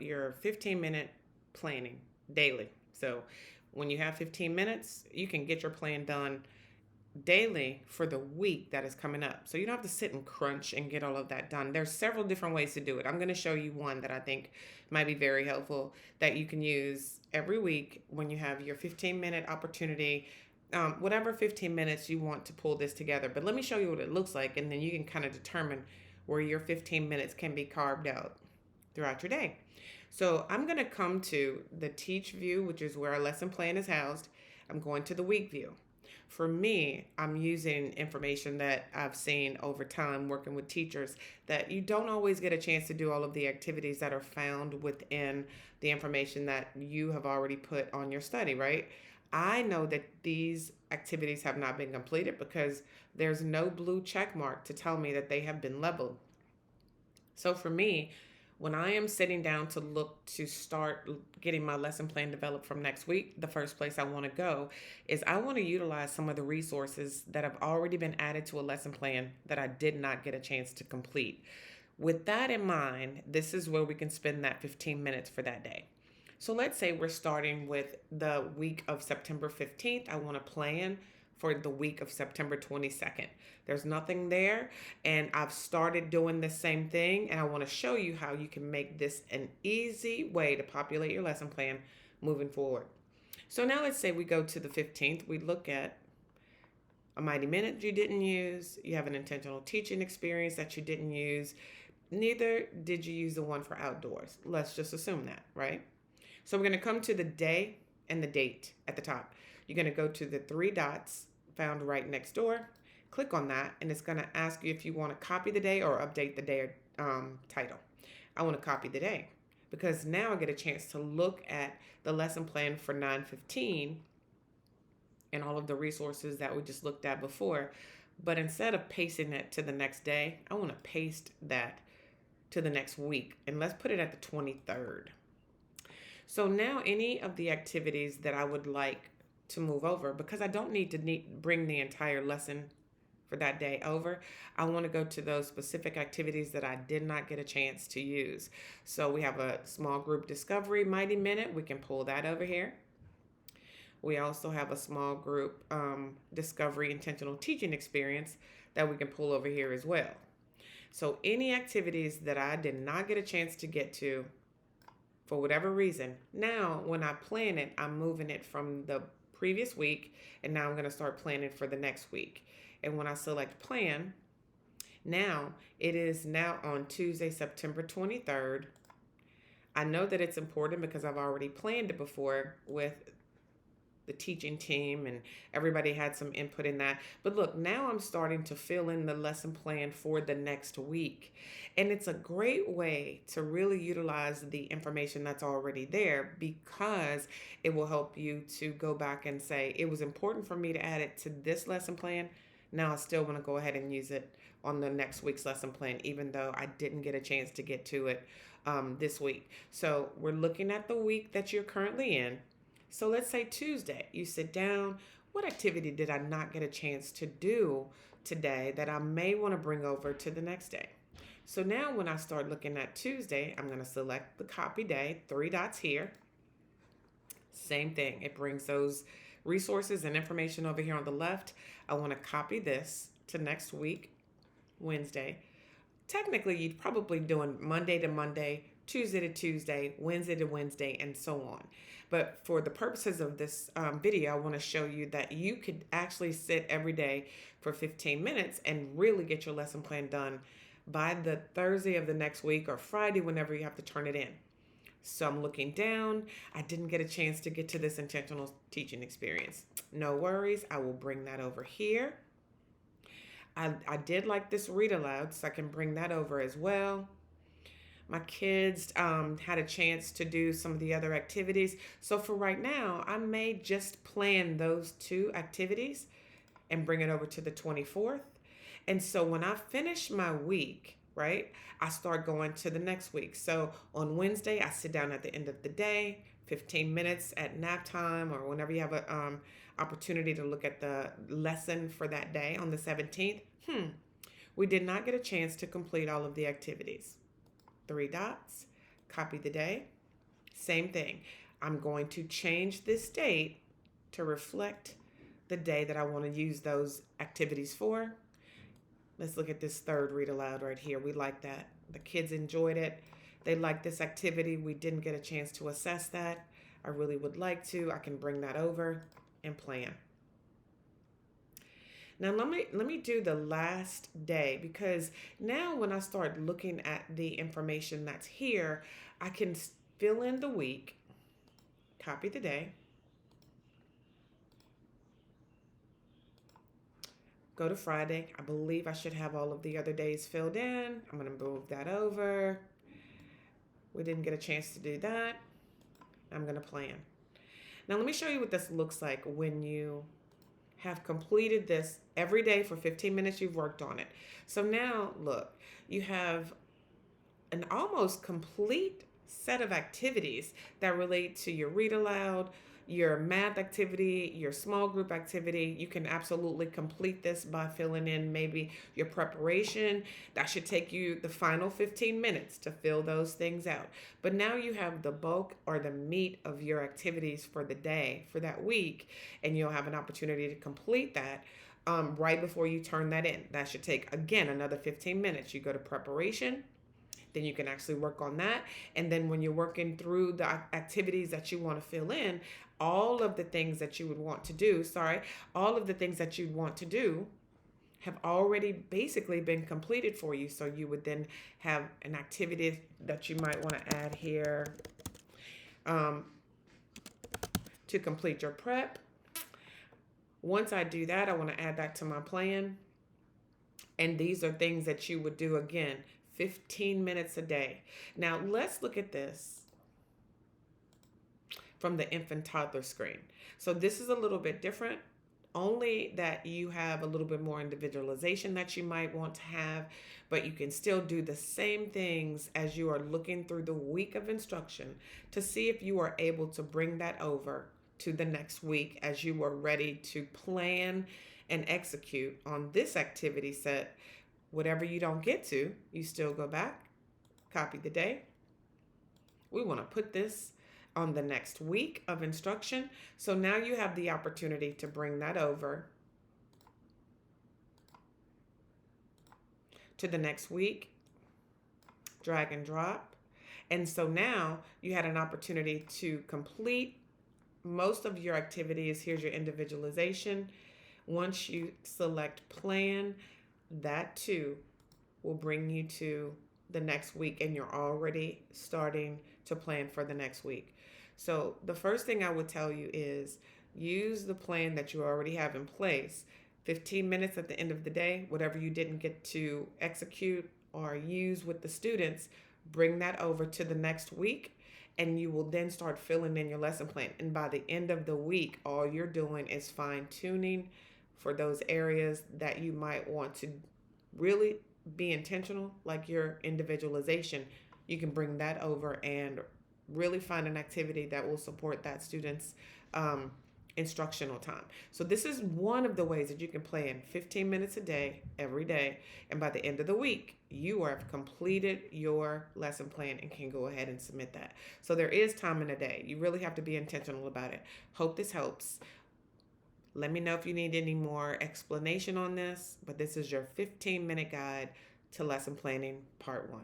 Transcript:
your 15-minute planning daily. So when you have 15 minutes, you can get your plan done daily for the week that is coming up. So you don't have to sit and crunch and get all of that done. There's several different ways to do it. I'm going to show you one that I think might be very helpful that you can use every week when you have your 15-minute opportunity. Whatever 15 minutes you want to pull this together. But let me show you what it looks like, and then you can kind of determine where your 15 minutes can be carved out throughout your day. So I'm going to come to the teach view, which is where our lesson plan is housed. I'm going to the week view. For me, I'm using information that I've seen over time working with teachers that you don't always get a chance to do all of the activities that are found within the information that you have already put on your study, right? I know that these activities have not been completed because there's no blue check mark to tell me that they have been leveled. So for me, when I am sitting down to look to start getting my lesson plan developed from next week, the first place I want to go is I want to utilize some of the resources that have already been added to a lesson plan that I did not get a chance to complete. With that in mind, this is where we can spend that 15 minutes for that day. So let's say we're starting with the week of September 15th. I want to plan for the week of September 22nd. There's nothing there, and I've started doing the same thing, and I want to show you how you can make this an easy way to populate your lesson plan moving forward. So now let's say we go to the 15th. We look at a mighty minute you didn't use. You have an intentional teaching experience that you didn't use. Neither did you use the one for outdoors. Let's just assume that, right? So we're going to come to the day and the date at the top. You're going to go to the three dots found right next door. Click on that, and it's going to ask you if you want to copy the day or update the day title. I want to copy the day because now I get a chance to look at the lesson plan for 9/15 and all of the resources that we just looked at before. But instead of pasting it to the next day, I want to paste that to the next week, and let's put it at the 23rd. So now any of the activities that I would like to move over, because I don't need to bring the entire lesson for that day over, I want to go to those specific activities that I did not get a chance to use. So we have a small group discovery mighty minute. We can pull that over here. We also have a small group discovery intentional teaching experience that we can pull over here as well. So any activities that I did not get a chance to get to for whatever reason, now when I plan it, I'm moving it from the previous week, and now I'm going to start planning for the next week. And when I select plan, now it is now on Tuesday, September 23rd. I know that it's important because I've already planned it before with the teaching team, and everybody had some input in that. But look, now I'm starting to fill in the lesson plan for the next week. And it's a great way to really utilize the information that's already there because it will help you to go back and say, it was important for me to add it to this lesson plan. Now I still want to go ahead and use it on the next week's lesson plan, even though I didn't get a chance to get to it this week. So we're looking at the week that you're currently in. So let's say Tuesday, you sit down. What activity did I not get a chance to do today that I may want to bring over to the next day? So now when I start looking at Tuesday, I'm going to select the copy day, three dots here. Same thing. It brings those resources and information over here on the left. I want to copy this to next week, Wednesday. Technically, you'd probably doing Monday to Monday, Tuesday to Tuesday, Wednesday to Wednesday, and so on. But for the purposes of this video, I want to show you that you could actually sit every day for 15 minutes and really get your lesson plan done by the Thursday of the next week or Friday, whenever you have to turn it in. So I'm looking down. I didn't get a chance to get to this intentional teaching experience. No worries. I will bring that over here. I did like this read aloud, so I can bring that over as well. My kids had a chance to do some of the other activities. So for right now, I may just plan those two activities and bring it over to the 24th. And so when I finish my week, right, I start going to the next week. So on Wednesday, I sit down at the end of the day, 15 minutes at nap time or whenever you have an opportunity to look at the lesson for that day on the 17th. We did not get a chance to complete all of the activities. Three dots, Copy the day. Same thing. I'm going to change this date to reflect the day that I want to use those activities for. Let's look at this third read aloud right here. We like that. The kids enjoyed it. They liked this activity. We didn't get a chance to assess that. I really would like to. I can bring that over and plan. Now let me do the last day, because now when I start looking at the information that's here, I can fill in the week, copy the day, go to Friday. I believe I should have all of the other days filled in. I'm going to move that over. We didn't get a chance to do that. I'm going to plan. Now let me show you what this looks like when you have completed this every day for 15 minutes. You've worked on it. So now look, you have an almost complete set of activities that relate to your read aloud, your math activity, your small group activity. You can absolutely complete this by filling in maybe your preparation. That should take you the final 15 minutes to fill those things out. But now you have the bulk or the meat of your activities for the day, for that week, and you'll have an opportunity to complete that right before you turn that in. That should take, again, another 15 minutes. You go to preparation, then you can actually work on that. And then when you're working through the activities that you want to fill in, all of the things that you would want to do, all of the things that you'd want to do have already basically been completed for you. So you would then have an activity that you might want to add here to complete your prep. Once I do that, I want to add that to my plan. And these are things that you would do again, 15 minutes a day. Now let's look at this from the infant toddler screen. So this is a little bit different, only that you have a little bit more individualization that you might want to have, but you can still do the same things as you are looking through the week of instruction to see if you are able to bring that over to the next week as you are ready to plan and execute on this activity set. Whatever you don't get to, you still go back, copy the day. We want to put this on the next week of instruction. So now you have the opportunity to bring that over to the next week, drag and drop. And so now you had an opportunity to complete most of your activities. Here's your individualization. Once you select plan, that too will bring you to the next week, and you're already starting to plan for the next week. So the first thing I would tell you is use the plan that you already have in place. 15 minutes at the end of the day, whatever you didn't get to execute or use with the students, bring that over to the next week, and you will then start filling in your lesson plan. And by the end of the week, all you're doing is fine tuning for those areas that you might want to really be intentional, like your individualization. You can bring that over and really find an activity that will support that student's instructional time. So this is one of the ways that you can plan 15 minutes a day, every day. And by the end of the week, you have completed your lesson plan and can go ahead and submit that. So there is time in a day. You really have to be intentional about it. Hope this helps. Let me know if you need any more explanation on this, but this is your 15-minute guide to lesson planning part 1.